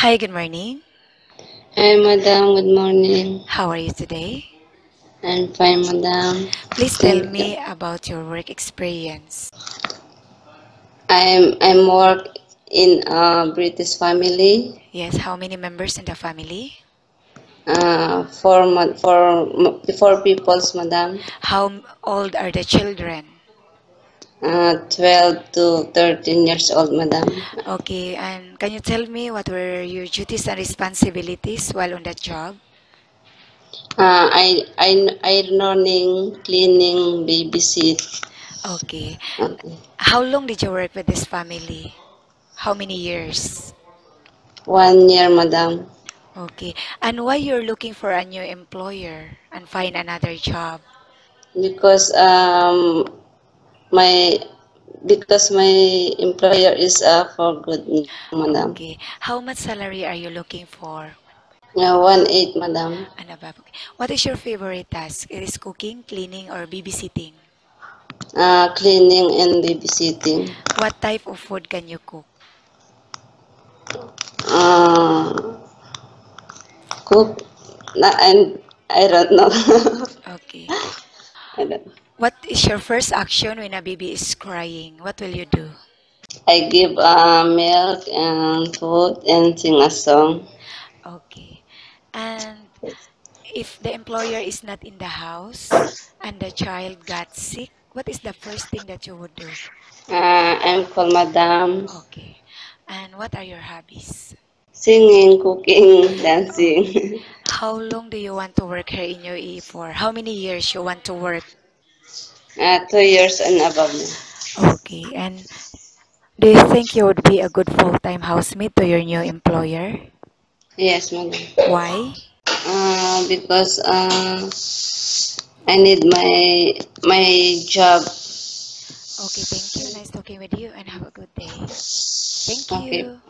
Hi, good morning. Hi, madam. Good morning. How are you today? I'm fine, madam. Please tell Thank you. me about your work experience. I'm work in a British family. Yes, how many members in the family? For peoples, madam. How old are the children? 12 to 13 years old, madam. Okay, and can you tell me what were your duties and responsibilities while on that job? I learning, cleaning, babysit. Okay, Okay. how long did you work with this family? How many years? 1 year, madam. Okay, and why you're looking for a new employer and find another job? Because my my employer is for good, madam. Okay, how much salary are you looking for? 1/8, madam. And above. Okay. What is your favorite task? It is cooking, cleaning, or babysitting? Cleaning and babysitting. What type of food can you cook? Uh, Cook. I don't know. Okay. I, don't, What is your first action when a baby is crying? What will you do? I give milk and food and sing a song. Okay. And if the employer is not in the house and the child got sick, what is the first thing that you would do? I'm called Madam. Okay. And what are your hobbies? Singing, cooking, Okay. dancing. How long do you want to work here in UAE for? How many years you want to work? 2 years and above. Okay. And do you think you would be a good full-time housemate to your new employer? Yes, madam. Why? Because I need my job. Okay, thank you. Nice talking with you and have a good day. Thank Okay. you.